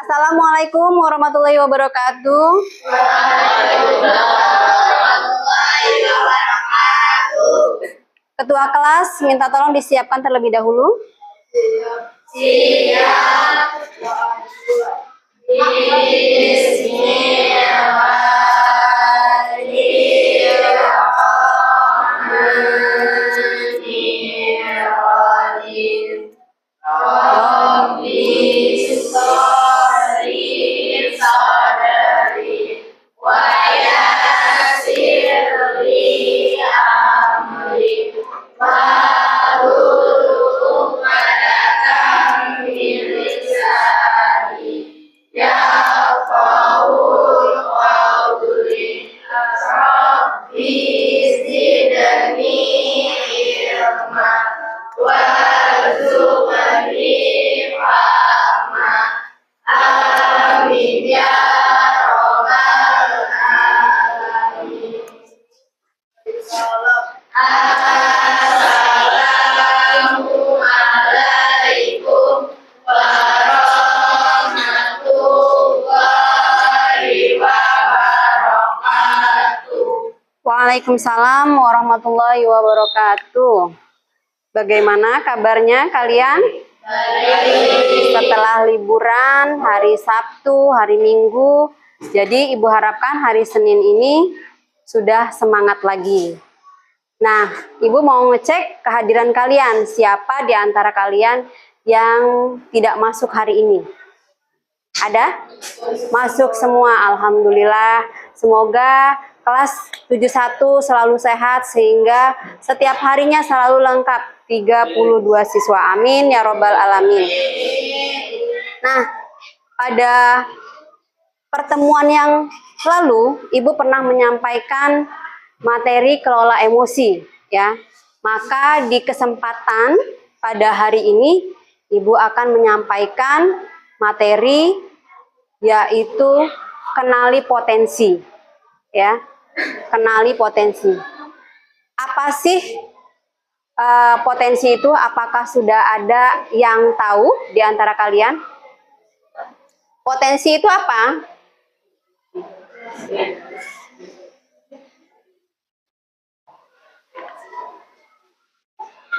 Assalamualaikum warahmatullahi wabarakatuh. Ketua kelas minta tolong disiapkan terlebih dahulu. Siap. Waalaikumsalam warahmatullahi wabarakatuh. Bagaimana kabarnya kalian? Setelah liburan hari Sabtu, hari Minggu, jadi Ibu harapkan hari Senin ini sudah semangat lagi. Nah, Ibu mau ngecek kehadiran kalian. Siapa di antara kalian yang tidak masuk hari ini? Ada? Masuk semua, alhamdulillah. Semoga kelas 71 selalu sehat sehingga setiap harinya selalu lengkap 32 siswa. Amin ya robbal alamin. Nah, pada pertemuan yang lalu Ibu pernah menyampaikan materi kelola emosi, ya. Maka di kesempatan pada hari ini Ibu akan menyampaikan materi yaitu kenali potensi, ya. Kenali potensi. Apa sih potensi itu? Apakah sudah ada yang tahu di antara kalian? Potensi itu apa?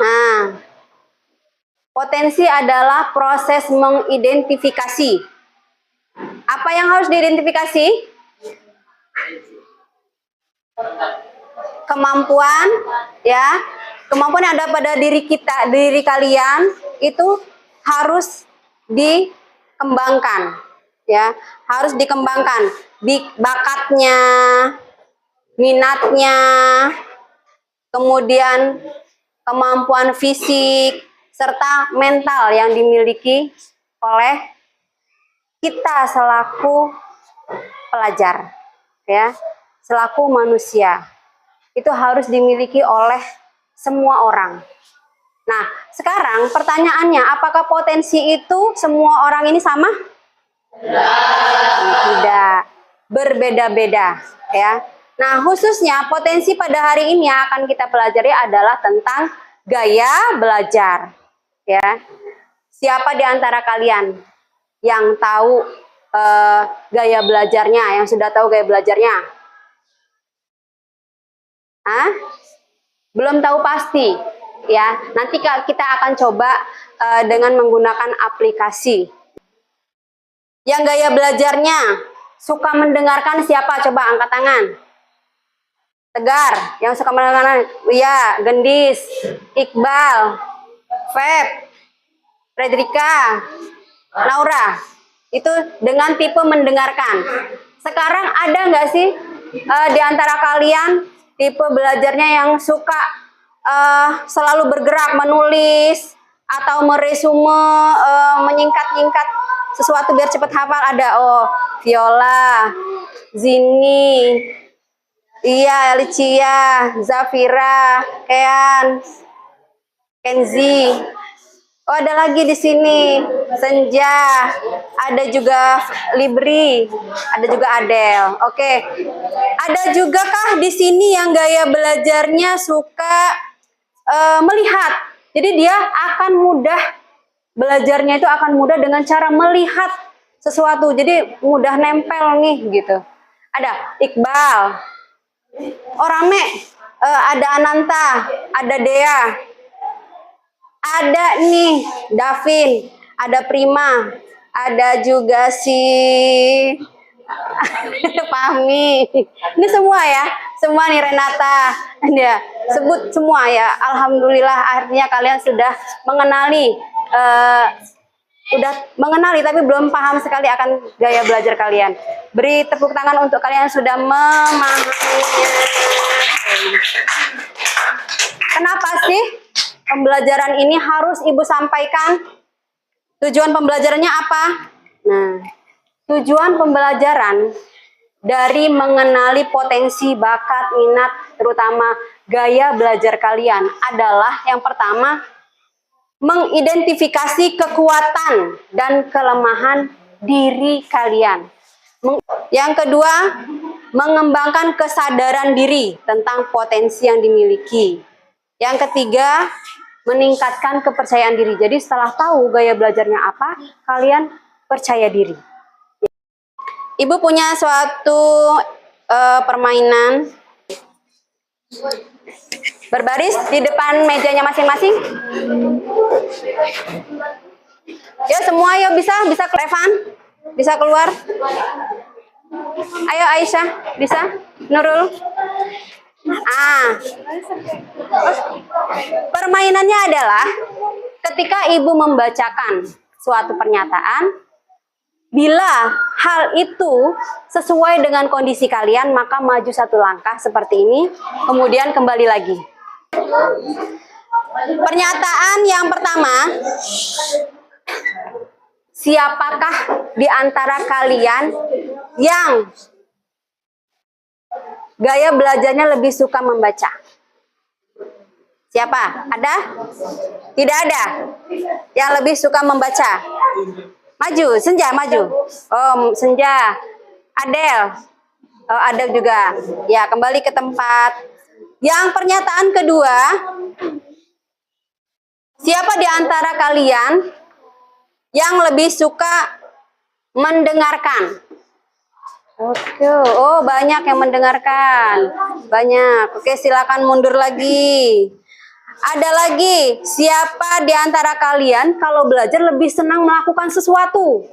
Nah, potensi adalah proses mengidentifikasi. Apa yang harus diidentifikasi? Kemampuan, ya. Kemampuan yang ada pada diri kita, diri kalian itu harus dikembangkan, ya. Harus dikembangkan di bakatnya, minatnya, kemudian kemampuan fisik serta mental yang dimiliki oleh kita selaku pelajar, ya, selaku manusia. Itu harus dimiliki oleh semua orang. Nah, sekarang pertanyaannya, apakah potensi itu semua orang ini sama? Tidak, berbeda-beda, ya. Nah, khususnya potensi pada hari ini yang akan kita pelajari adalah tentang gaya belajar, ya. Siapa di antara kalian yang tahu gaya belajarnya, yang sudah tahu gaya belajarnya? Hah? Belum tahu pasti, ya. Nanti kita akan coba dengan menggunakan aplikasi. Yang gaya belajarnya suka mendengarkan siapa? Coba angkat tangan. Tegar, yang suka mendengarkan, ya, Gendis, Iqbal, Feb, Fredrika, Naura. Itu dengan tipe mendengarkan. Sekarang ada nggak sih di antara kalian tipe belajarnya yang suka selalu bergerak, menulis atau meresume, menyingkat-nyingkat sesuatu biar cepat hafal? Ada. Oh, Viola, Zini, iya, Alicia, Zafira, Kean, Kenzi. Oh, ada lagi di sini Senja, ada juga Libri, ada juga Adel. Oke. Ada juga kah di sini yang gaya belajarnya suka melihat? Jadi dia akan mudah, belajarnya itu akan mudah dengan cara melihat sesuatu, jadi mudah nempel nih gitu. Ada Iqbal, oh rame, ada Ananta, ada Dea, ada nih Davin, ada Prima, ada juga si Fahmi. Ini semua ya, semua nih Renata, ya sebut semua ya. Alhamdulillah akhirnya kalian sudah mengenali, tapi belum paham sekali akan gaya belajar kalian. Beri tepuk tangan untuk kalian sudah memahaminya. Kenapa sih pembelajaran ini harus Ibu sampaikan? Tujuan pembelajarannya apa? Nah, tujuan pembelajaran dari mengenali potensi, bakat, minat, terutama gaya belajar kalian adalah yang pertama, mengidentifikasi kekuatan dan kelemahan diri kalian. Yang kedua, mengembangkan kesadaran diri tentang potensi yang dimiliki. Yang ketiga, meningkatkan kepercayaan diri. Jadi setelah tahu gaya belajarnya apa, kalian percaya diri. Ibu punya suatu permainan. Berbaris di depan mejanya masing-masing. Ya semua, yuk bisa Evan, bisa keluar. Ayo Aisyah, bisa? Nurul. Permainannya adalah ketika Ibu membacakan suatu pernyataan, bila hal itu sesuai dengan kondisi kalian, maka maju satu langkah seperti ini, kemudian kembali lagi. Pernyataan yang pertama, siapakah di antara kalian yang gaya belajarnya lebih suka membaca? Siapa? Ada? Tidak ada? Yang lebih suka membaca? Maju, Senja, maju. Oh, Senja. Adel. Oh, Adel juga. Ya, kembali ke tempat. Yang pernyataan kedua, siapa di antara kalian yang lebih suka mendengarkan? Oke, oh banyak yang mendengarkan. Banyak. Oke, silakan mundur lagi. Ada lagi, siapa di antara kalian kalau belajar lebih senang melakukan sesuatu?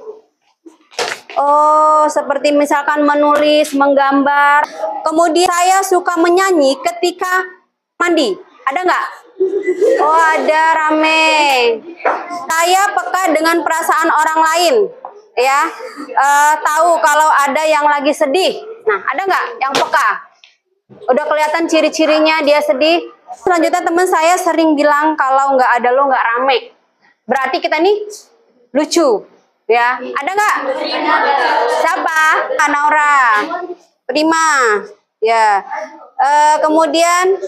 Oh, seperti misalkan menulis, menggambar. Kemudian saya suka menyanyi ketika mandi. Ada nggak? Oh, ada, rame. Saya peka dengan perasaan orang lain. Ya, tahu kalau ada yang lagi sedih. Nah, ada nggak yang peka? Udah kelihatan ciri-cirinya dia sedih. Selanjutnya teman saya sering bilang kalau nggak ada lo nggak rame. Berarti kita nih lucu, ya. Ada nggak? Siapa? Naura, Prima, ya. Kemudian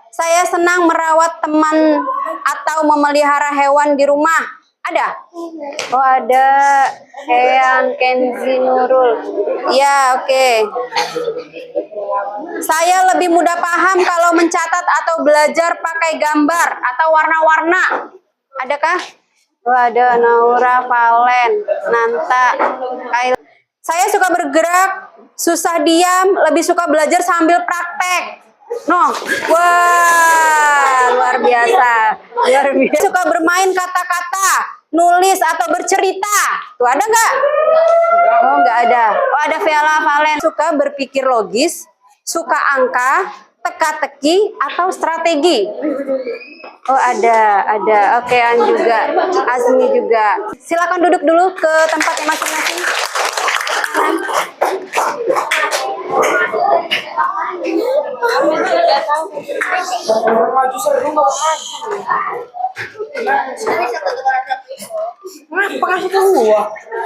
saya senang merawat teman atau memelihara hewan di rumah. Ada? Oh ada. Eyang, Kenzi, Nurul. Ya, oke. Saya lebih mudah paham kalau mencatat atau belajar pakai gambar atau warna-warna. Adakah? Oh, ada Naura, Valen, Nanta, Kaila. Saya suka bergerak, susah diam, lebih suka belajar sambil praktek. No, wah, luar biasa. Luar biasa. Suka bermain kata-kata, nulis atau bercerita. Tuh ada nggak? Oh, nggak ada. Oh, ada Vela, Valen. Suka berpikir logis, suka angka, teka-teki atau strategi. Oh, ada. Oke, An juga. Azmi juga. Silakan duduk dulu ke tempatnya masing-masing.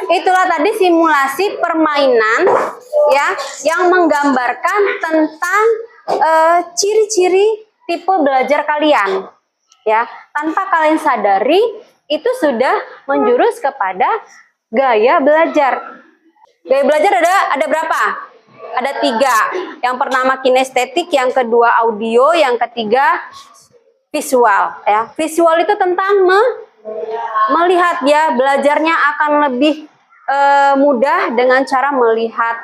Itulah tadi simulasi permainan ya yang menggambarkan tentang ciri-ciri tipe belajar kalian ya. Tanpa kalian sadari itu sudah menjurus kepada gaya belajar. Gaya belajar ada berapa? Ada 3. Yang pertama kinestetik, yang kedua audio, yang ketiga visual. Ya, visual itu tentang melihat ya, belajarnya akan lebih mudah dengan cara melihat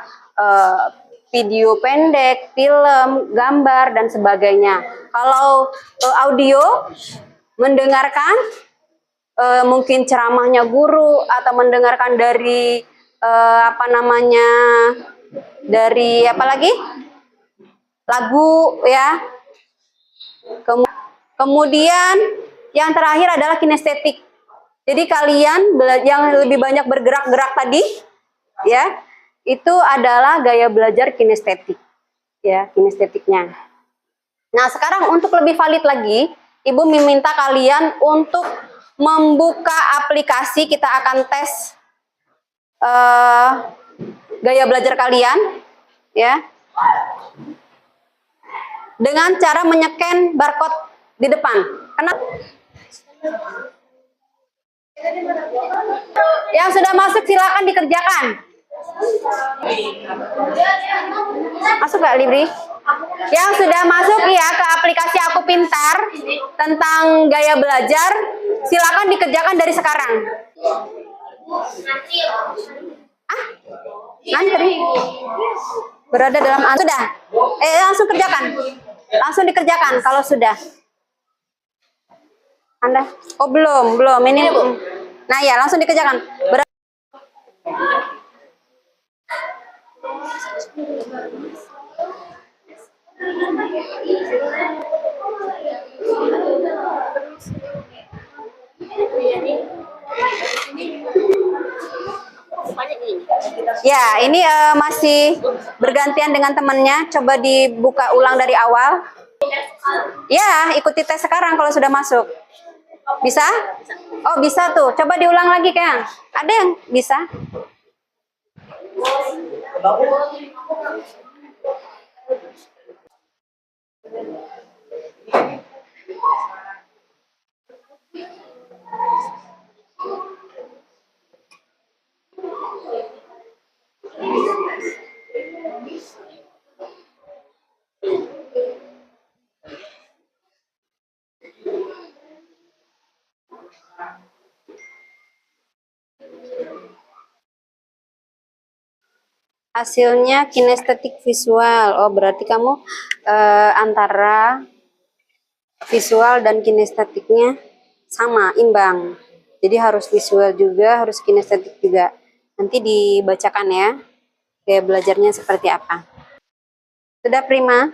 video pendek, film, gambar, dan sebagainya. Kalau audio, mendengarkan mungkin ceramahnya guru atau mendengarkan dari dari apa lagi, lagu ya. Kemudian yang terakhir adalah kinestetik. Jadi kalian yang lebih banyak bergerak-gerak tadi, ya, itu adalah gaya belajar kinestetik, ya, kinestetiknya. Nah, sekarang untuk lebih valid lagi, Ibu meminta kalian untuk membuka aplikasi. Kita akan tes gaya belajar kalian, ya, dengan cara menyeken barcode di depan. Kenapa? Yang sudah masuk silakan dikerjakan. Masuk Kak Libri? Yang sudah masuk ya ke aplikasi Aku Pintar tentang gaya belajar, silakan dikerjakan dari sekarang. Antri. Berada dalam sudah. Langsung kerjakan. Langsung dikerjakan kalau sudah. Anda? Oh belum. Ini. Nah ya, langsung dikerjakan. Ya, ini masih bergantian dengan temannya. Coba dibuka ulang dari awal. Ya, ikuti tes sekarang kalau sudah masuk. Bisa? Oh, bisa tuh. Coba diulang lagi, Kang. Ada yang bisa? Hasilnya kinestetik visual. Oh, berarti kamu antara visual dan kinestetiknya sama, imbang. Jadi harus visual juga, harus kinestetik juga. Nanti dibacakan ya, gaya belajarnya seperti apa. Sudah prima?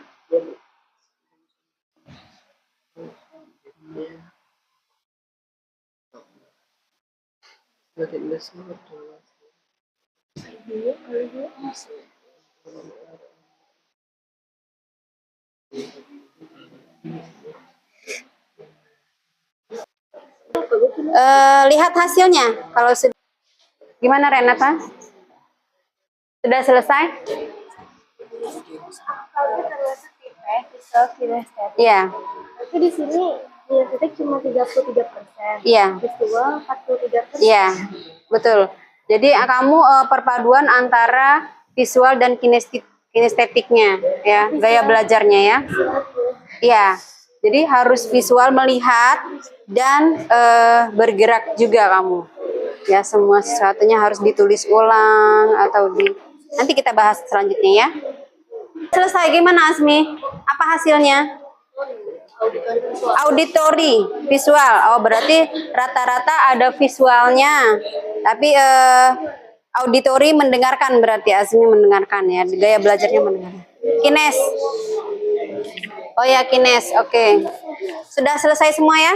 Lihat hasilnya. Kalau sudah, gimana Renata? Sudah selesai? Iya. Tapi di sini kinestetik cuma 33%. Iya. Visual 43%. Iya, betul. Jadi kamu perpaduan antara visual dan kinestetiknya, ya, gaya belajarnya ya. Iya. Jadi harus visual melihat dan bergerak juga kamu. Ya, semua sesuatunya harus ditulis ulang atau nanti kita bahas selanjutnya ya. Selesai, gimana Asmi? Apa hasilnya? Auditory visual. Oh, berarti rata-rata ada visualnya. Tapi auditory mendengarkan, berarti Asmi mendengarkan ya. Gaya belajarnya mendengarkan. Kines. Oh ya, kines. Oke. Sudah selesai semua ya?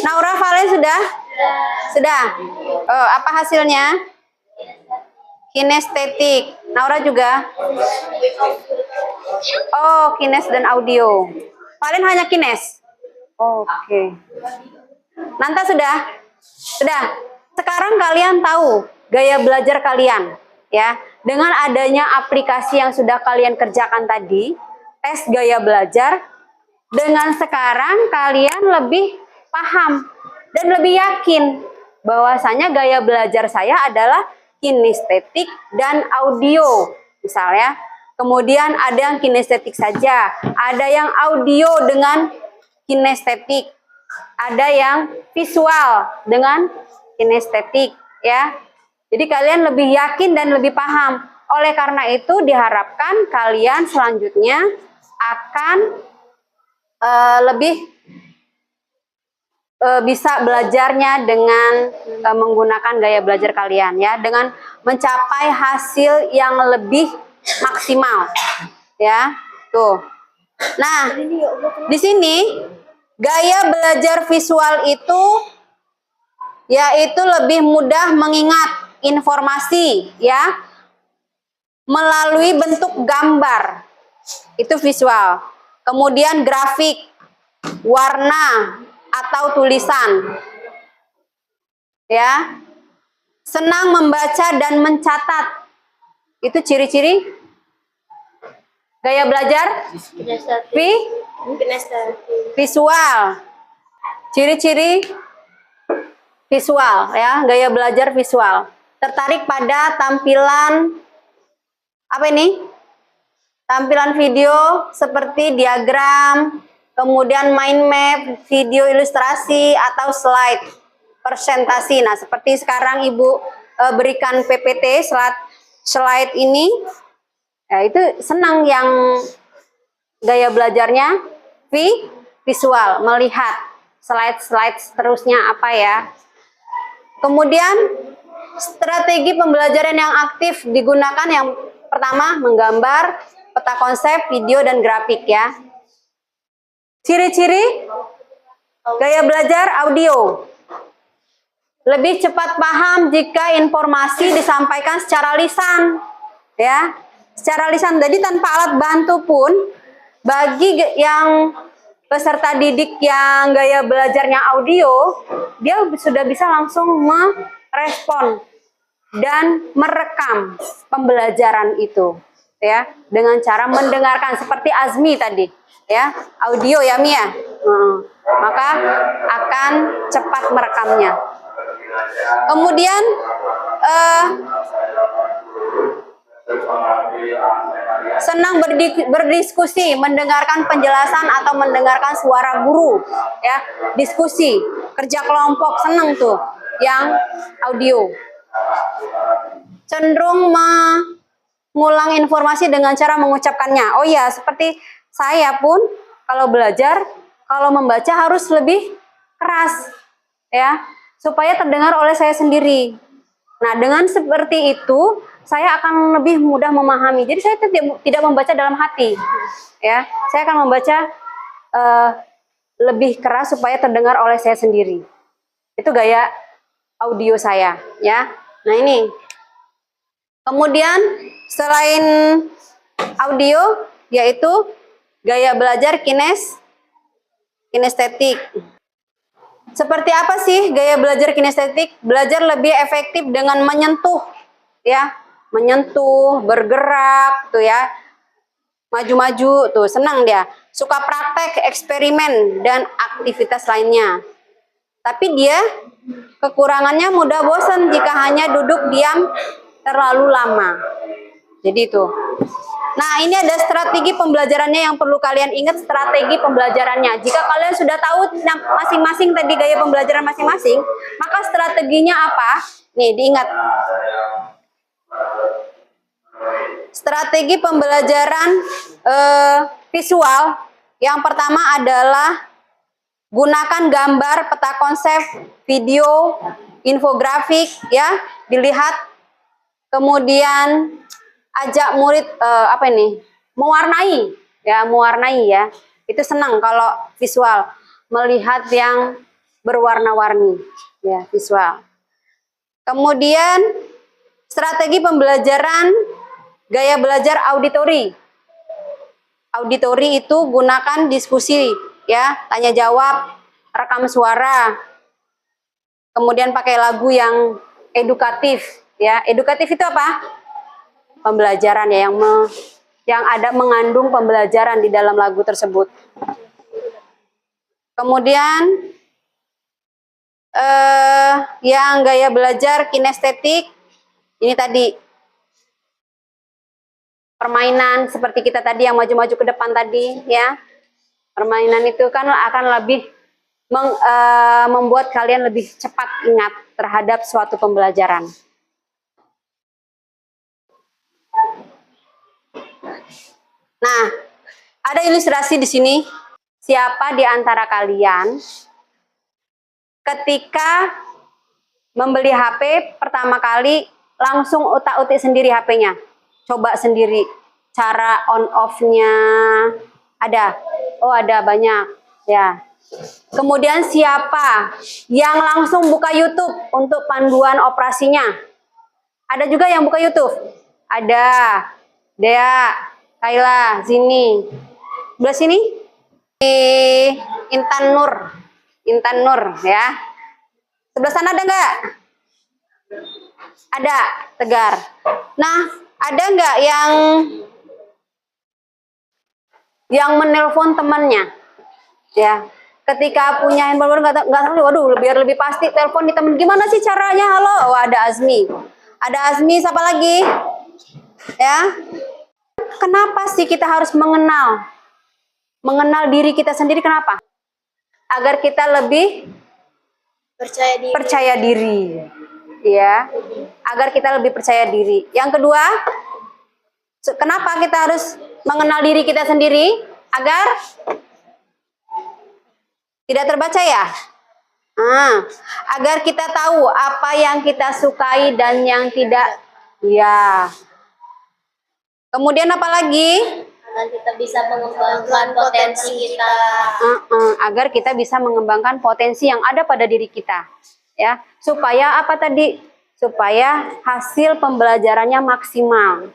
Naura, Valen sudah? Sudah. Oh, apa hasilnya? Kinestetik. Naura juga? Oh, kines dan audio. Valen hanya kines. Oke. Nanta sudah? Sudah. Sekarang kalian tahu gaya belajar kalian, ya. Dengan adanya aplikasi yang sudah kalian kerjakan tadi, tes gaya belajar, dengan sekarang kalian lebih paham dan lebih yakin bahwasanya gaya belajar saya adalah kinestetik dan audio, misalnya. Kemudian ada yang kinestetik saja, ada yang audio dengan kinestetik, ada yang visual dengan kinestetik, ya. Jadi kalian lebih yakin dan lebih paham. Oleh karena itu diharapkan kalian selanjutnya akan lebih bisa belajarnya dengan menggunakan gaya belajar kalian ya, dengan mencapai hasil yang lebih maksimal ya. Tuh. Nah, di sini gaya belajar visual itu yaitu lebih mudah mengingat informasi ya melalui bentuk gambar. Itu visual. Kemudian grafik, warna atau tulisan. Ya. Senang membaca dan mencatat. Itu ciri-ciri gaya belajar visual. Ciri-ciri visual ya, gaya belajar visual. Tertarik pada tampilan apa ini? Tampilan video seperti diagram, kemudian mind map, video ilustrasi atau slide presentasi. Nah, seperti sekarang Ibu berikan PPT slide ini. Ya, itu senang yang gaya belajarnya visual, melihat slide-slide seterusnya apa ya. Kemudian strategi pembelajaran yang aktif digunakan yang pertama menggambar, peta konsep, video dan grafik ya. Ciri-ciri gaya belajar audio. Lebih cepat paham jika informasi disampaikan secara lisan ya. Secara lisan, jadi tanpa alat bantu pun bagi yang peserta didik yang gaya belajarnya audio, dia sudah bisa langsung merespon dan merekam pembelajaran itu ya dengan cara mendengarkan seperti Azmi tadi ya, audio ya Mia. Maka akan cepat merekamnya. Kemudian senang berdiskusi, mendengarkan penjelasan atau mendengarkan suara guru ya, diskusi, kerja kelompok, senang tuh yang audio. Cenderung mengulang informasi dengan cara mengucapkannya. Oh ya, seperti saya pun kalau belajar, kalau membaca harus lebih keras ya, supaya terdengar oleh saya sendiri. Nah, dengan seperti itu saya akan lebih mudah memahami. Jadi saya tidak membaca dalam hati, ya. Saya akan membaca lebih keras supaya terdengar oleh saya sendiri. Itu gaya audio saya, ya. Nah ini. Kemudian selain audio, yaitu gaya belajar kinestetik. Seperti apa sih gaya belajar kinestetik? Belajar lebih efektif dengan menyentuh, ya. Menyentuh, bergerak tuh ya, maju-maju tuh, senang dia, suka praktek, eksperimen dan aktivitas lainnya. Tapi dia kekurangannya mudah bosan jika hanya duduk diam terlalu lama. Jadi itu. Nah, ini ada strategi pembelajarannya yang perlu kalian ingat, strategi pembelajarannya. Jika kalian sudah tahu masing-masing tadi gaya pembelajaran masing-masing, maka strateginya apa? Nih, diingat. Strategi pembelajaran visual yang pertama adalah gunakan gambar, peta konsep, video, infografik ya, dilihat. Kemudian ajak murid mewarnai ya. Itu senang kalau visual, melihat yang berwarna-warni ya, visual. Kemudian strategi pembelajaran gaya belajar auditori. Auditori itu gunakan diskusi ya, tanya jawab, rekam suara. Kemudian pakai lagu yang edukatif ya. Edukatif itu apa? Pembelajaran ya, yang ada mengandung pembelajaran di dalam lagu tersebut. Kemudian yang gaya belajar kinestetik ini tadi permainan seperti kita tadi yang maju-maju ke depan tadi ya. Permainan itu kan akan lebih membuat kalian lebih cepat ingat terhadap suatu pembelajaran. Nah, ada ilustrasi di sini. Siapa di antara kalian ketika membeli HP pertama kali langsung utak-utik sendiri HP-nya? Coba sendiri. Cara on off-nya ada. Oh, ada banyak. Ya. Kemudian siapa yang langsung buka YouTube untuk panduan operasinya? Ada juga yang buka YouTube? Ada. Dea, Kayla, Zini. Belah sini? Intan Nur ya. Sebelah sana ada nggak? Ada, Tegar. Nah, ada nggak yang menelpon temannya? Ya, ketika punya handphone nggak tahu, waduh, biar lebih pasti telepon di teman. Gimana sih caranya? Halo, oh, ada Azmi. Ada Azmi, siapa lagi? Ya, kenapa sih kita harus mengenal diri kita sendiri? Kenapa? Agar kita lebih percaya diri, ya. Agar kita lebih percaya diri. Yang kedua, kenapa kita harus mengenal diri kita sendiri? Agar tidak terbaca ya. Agar kita tahu apa yang kita sukai dan yang tidak. Ya. Kemudian apa lagi? Agar kita bisa mengembangkan potensi kita. Agar kita bisa mengembangkan potensi yang ada pada diri kita, ya. Supaya apa tadi? Supaya hasil pembelajarannya maksimal,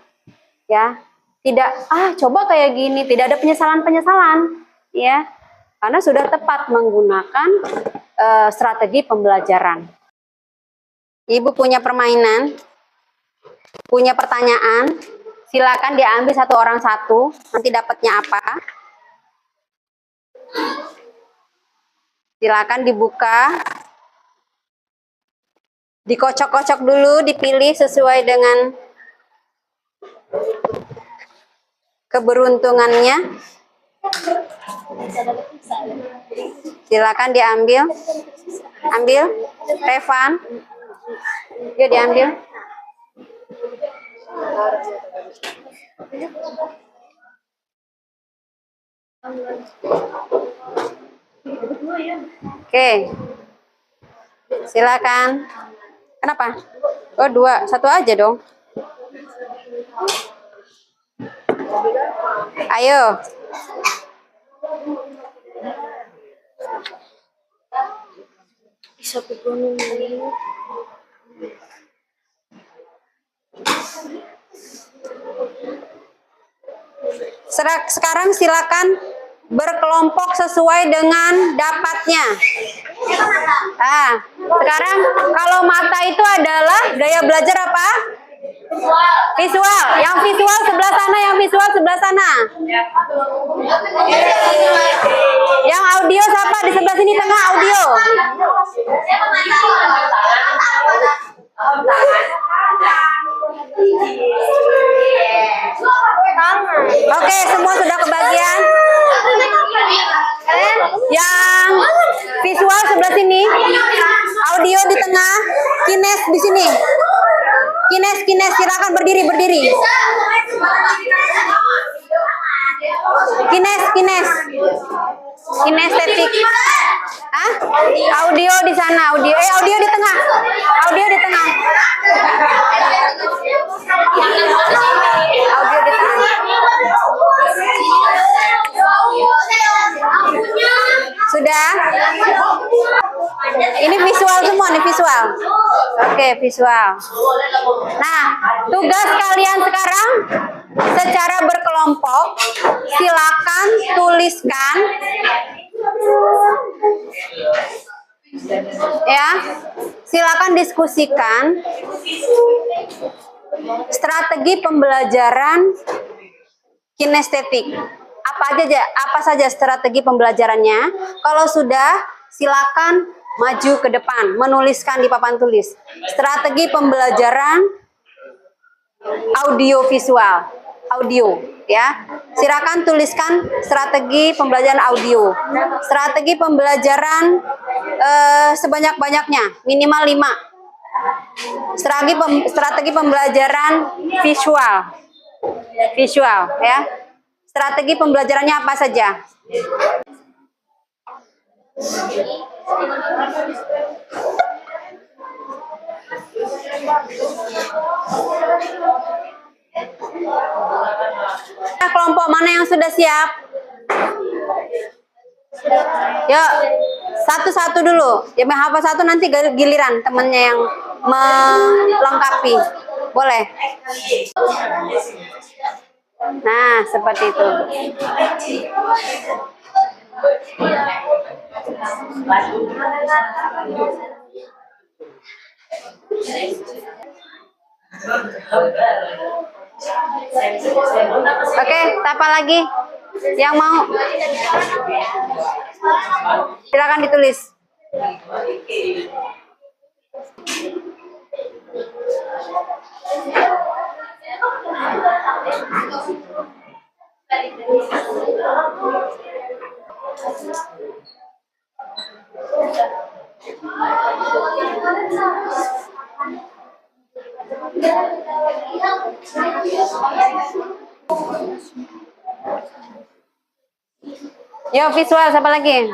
ya. Tidak, coba kayak gini, tidak ada penyesalan, ya. Karena sudah tepat menggunakan strategi pembelajaran. Ibu punya permainan, punya pertanyaan. Silakan diambil satu orang satu, nanti dapatnya apa? Silakan dibuka. Dikocok-kocok dulu, dipilih sesuai dengan keberuntungannya. Silakan diambil. Ambil, Revan. Yuk diambil. Oke. Silakan. Kenapa? Oh, 2. Satu aja dong. Ayo. Sekarang silakan berkelompok sesuai dengan dapatnya. Sekarang kalau mata itu adalah gaya belajar apa? Visual. Yang visual sebelah sana, yang visual sebelah sana. Yang audio siapa? Di sebelah sini tengah audio. Oke, semua sudah kebagian. Yang visual sebelah sini, audio di tengah, kines di sini. Kines, silakan berdiri. Kines. Kinestetik. Audio di sana, audio di tengah. Audio di tengah. Sudah? Ini visual semua nih, visual. Oke, visual. Nah, tugas kalian sekarang secara berkelompok, silakan tuliskan ya, silakan diskusikan strategi pembelajaran kinestetik. Apa saja strategi pembelajarannya? Kalau sudah, silakan maju ke depan, menuliskan di papan tulis. Strategi pembelajaran audio visual, audio, ya. Silakan tuliskan strategi pembelajaran audio. Strategi pembelajaran sebanyak-banyaknya, minimal 5. Strategi pembelajaran visual, ya. Strategi pembelajarannya apa saja? Kelompok mana yang sudah siap? Yuk, satu-satu dulu. Yang menghafal satu nanti giliran temennya yang melengkapi. Boleh? Nah, seperti itu. Oke, apa lagi? Yang mau? Silakan ditulis. Yo, visual, siapa lagi?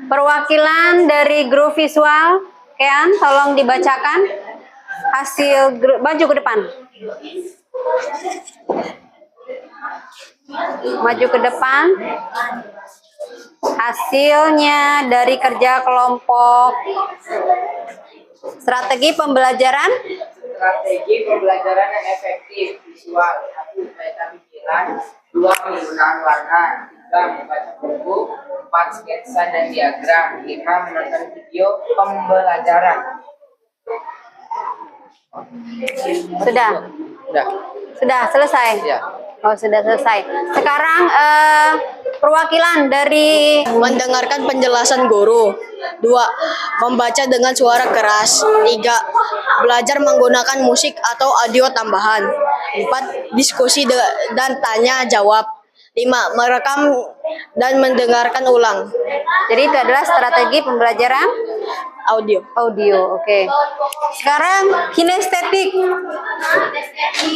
Perwakilan dari grup visual, Kean, tolong dibacakan hasil grup, maju ke depan. Maju ke depan. Hasilnya dari kerja kelompok strategi pembelajaran. Strategi pembelajaran yang efektif visual. 1. Peta pikiran. 2. Penggunaan warna. 3. Membaca buku. 4. Sketsa dan diagram. 5. Menonton video pembelajaran. Sudah? Sudah selesai? Ya. Oh, sudah selesai. Sekarang perwakilan dari Mendengarkan penjelasan guru. 2. Membaca dengan suara keras. 3. Belajar menggunakan musik atau audio tambahan. 4. Diskusi dan tanya jawab. 5. Merekam dan mendengarkan ulang. Jadi itu adalah strategi pembelajaran Audio. audio. Oke. Sekarang kinestetik.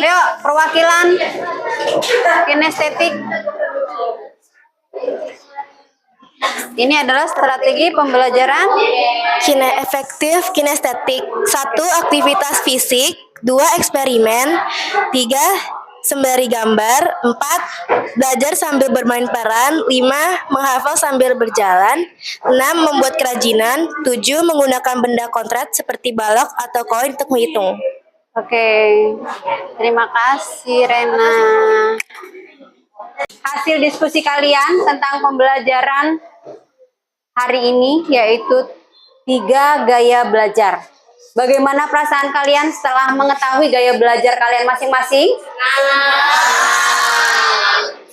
Ayo, perwakilan kinestetik. Ini adalah strategi pembelajaran Efektif kinestetik. 1. Aktivitas fisik. 2. Eksperimen. 3. Sembari gambar. 4. Belajar sambil bermain peran. 5. Menghafal sambil berjalan. 6. Membuat kerajinan. 7. Menggunakan benda kontrak seperti balok atau koin untuk menghitung. Oke, terima kasih Rena. Hasil diskusi kalian tentang pembelajaran hari ini yaitu 3 gaya belajar. Bagaimana perasaan kalian setelah mengetahui gaya belajar kalian masing-masing?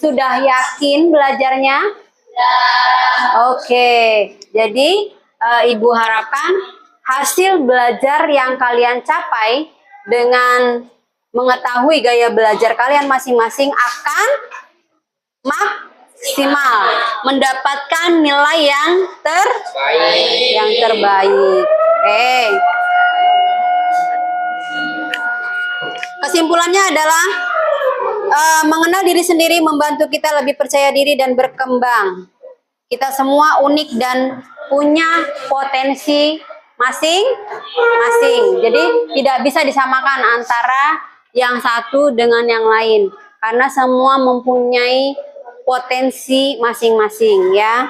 Sudah yakin belajarnya? Oke, jadi Ibu harapkan hasil belajar yang kalian capai dengan mengetahui gaya belajar kalian masing-masing akan maksimal, mendapatkan nilai yang terbaik. Oke. Kesimpulannya adalah mengenal diri sendiri membantu kita lebih percaya diri dan berkembang. Kita semua unik dan punya potensi masing-masing. Jadi tidak bisa disamakan antara yang satu dengan yang lain karena semua mempunyai potensi masing-masing ya.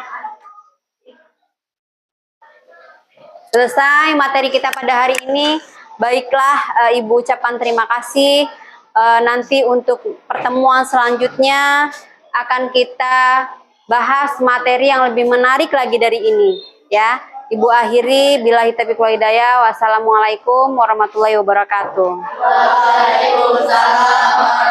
Selesai materi kita pada hari ini. Baiklah, Ibu ucapkan terima kasih. Nanti untuk pertemuan selanjutnya akan kita bahas materi yang lebih menarik lagi dari ini ya. Ibu akhiri, billahi taufiq wal hidayah. Wassalamualaikum warahmatullahi wabarakatuh. Waalaikumsalam.